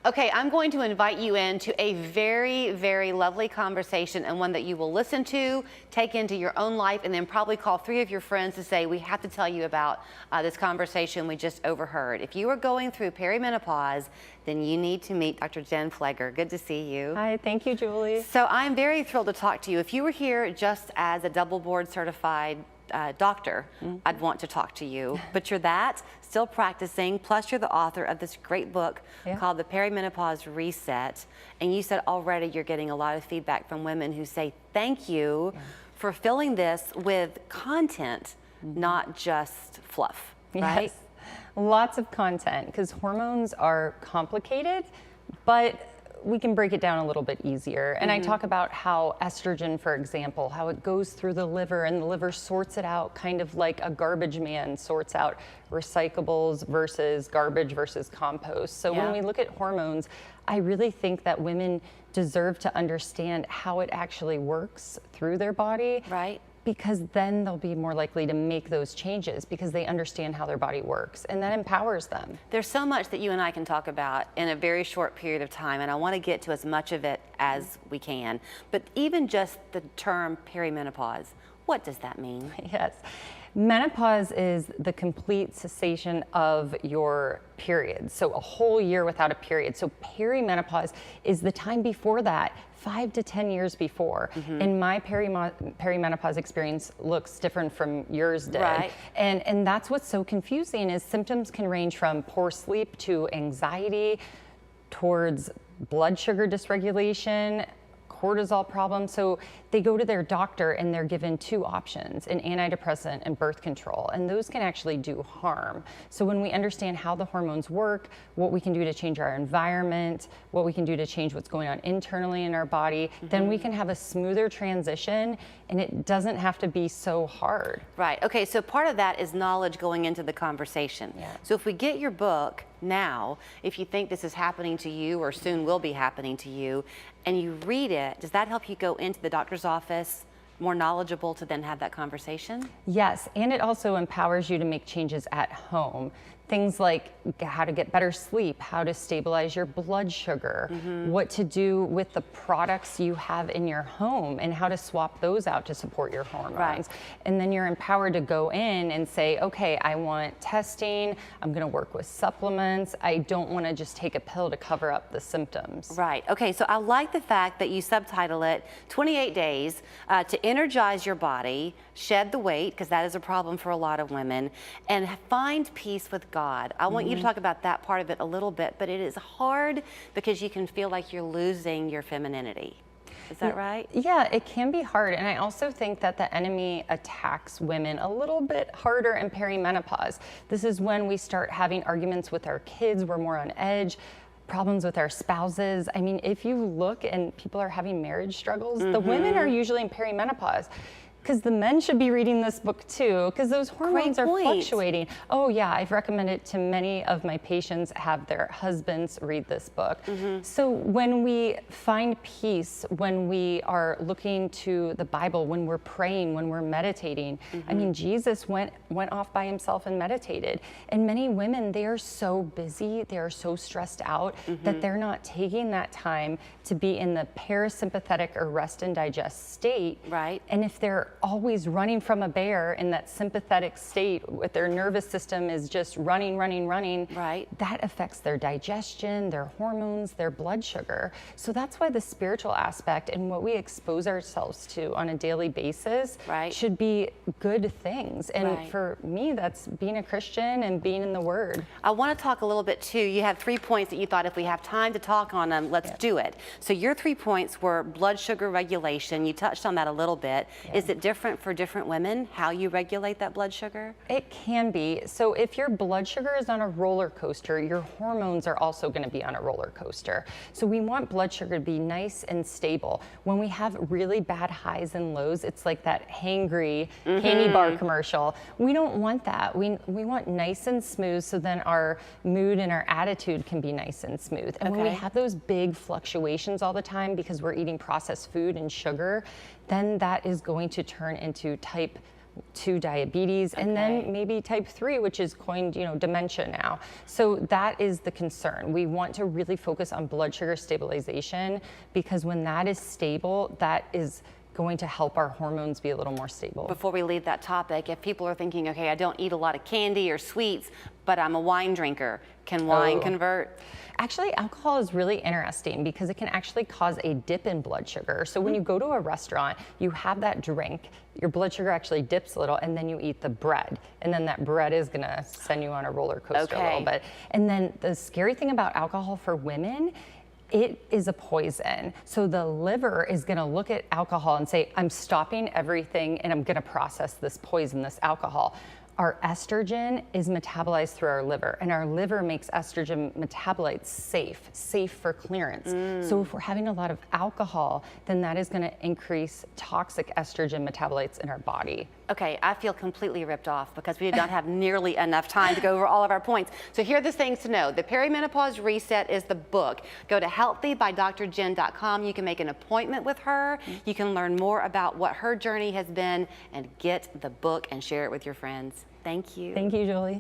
Okay, I'm going to invite you into a very, very lovely conversation, and one that you will listen to, take into your own life, and then probably call 3 of your friends to say, we have to tell you about this conversation we just overheard. If you are going through perimenopause, then you need to meet Dr. Jen Flegger. Good to see you. Hi, thank you, Julie. So I'm very thrilled to talk to you. If you were here just as a double board certified doctor, I'd want to talk to you, but you're that, still practicing, plus you're the author of this great book called The Perimenopause Reset, and you said already you're getting a lot of feedback from women who say thank you for filling this with content, not just fluff, right? Yes, lots of content, because hormones are complicated, but we can break it down a little bit easier. And I talk about how estrogen, for example, how it goes through the liver and the liver sorts it out kind of like a garbage man sorts out recyclables versus garbage versus compost. So when we look at hormones, I really think that women deserve to understand how it actually works through their body. Right. Because then they'll be more likely to make those changes because they understand how their body works, and that empowers them. There's so much that you and I can talk about in a very short period of time, and I want to get to as much of it as we can. But even just the term perimenopause, what does that mean? Yes. Menopause is the complete cessation of your period. So a whole year without a period. So perimenopause is the time before that, 5 to 10 years before. And my perimenopause experience looks different from yours did. Right. And that's what's so confusing is symptoms can range from poor sleep to anxiety, towards blood sugar dysregulation, cortisol problem. So they go to their doctor and they're given 2 options, an antidepressant and birth control, and those can actually do harm. So when we understand how the hormones work, what we can do to change our environment, what we can do to change what's going on internally in our body, then we can have a smoother transition, and it doesn't have to be so hard. Right. Okay, so part of that is knowledge going into the conversation. So if we get your book now, if you think this is happening to you or soon will be happening to you, and you read it, does that help you go into the doctor's office more knowledgeable to then have that conversation? Yes, and it also empowers you to make changes at home. Things like how to get better sleep, how to stabilize your blood sugar, what to do with the products you have in your home and how to swap those out to support your hormones. Right. And then you're empowered to go in and say, okay, I want testing, I'm gonna work with supplements, I don't wanna just take a pill to cover up the symptoms. Right. Okay, so I like the fact that you subtitle it 28 Days to Energize Your Body, Shed the Weight, because that is a problem for a lot of women, and find peace with God. I want you to talk about that part of it a little bit, but it is hard because you can feel like you're losing your femininity. Is that right? Yeah, it can be hard. And I also think that the enemy attacks women a little bit harder in perimenopause. This is when we start having arguments with our kids, we're more on edge, problems with our spouses. I mean, if you look and people are having marriage struggles, the women are usually in perimenopause. Because the men should be reading this book too, because those hormones are fluctuating. Oh yeah, I've recommended to many of my patients have their husbands read this book. So when we find peace, when we are looking to the Bible, when we're praying, when we're meditating, I mean, Jesus went off by himself and meditated. And many women, they are so busy, they are so stressed out that they're not taking that time to be in the parasympathetic or rest and digest state. Right. And if they're always running from a bear in that sympathetic state with their nervous system is just running, right, that affects their digestion, their hormones, their blood sugar. So that's why the spiritual aspect and what we expose ourselves to on a daily basis should be good things. And for me, that's being a Christian and being in the Word. I want to talk a little bit too. You had 3 points that you thought if we have time to talk on them, let's do it. So your 3 points were blood sugar regulation. You touched on that a little bit. Is it different for different women, how you regulate that blood sugar? It can be. So if your blood sugar is on a roller coaster, your hormones are also going to be on a roller coaster. So we want blood sugar to be nice and stable. When we have really bad highs and lows, it's like that hangry candy bar commercial. We don't want that. We want nice and smooth, so then our mood and our attitude can be nice and smooth. And when we have those big fluctuations all the time because we're eating processed food and sugar, then that is going to turn into type 2 diabetes, and then maybe type 3, which is coined, dementia now. So that is the concern. We want to really focus on blood sugar stabilization, because when that is stable, that is going to help our hormones be a little more stable. Before we leave that topic, if people are thinking, okay, I don't eat a lot of candy or sweets, but I'm a wine drinker, can wine convert? Actually, alcohol is really interesting because it can actually cause a dip in blood sugar. So when you go to a restaurant, you have that drink, your blood sugar actually dips a little, and then you eat the bread. And then that bread is gonna send you on a roller coaster a little bit. And then the scary thing about alcohol for women, it is a poison. So the liver is gonna look at alcohol and say, I'm stopping everything and I'm gonna process this poison, this alcohol. Our estrogen is metabolized through our liver, and our liver makes estrogen metabolites safe for clearance. So if we're having a lot of alcohol, then that is gonna increase toxic estrogen metabolites in our body. Okay, I feel completely ripped off because we did not have nearly enough time to go over all of our points. So here are the things to know. The Perimenopause Reset is the book. Go to healthybydrjen.com. You can make an appointment with her. You can learn more about what her journey has been and get the book and share it with your friends. Thank you. Thank you, Julie.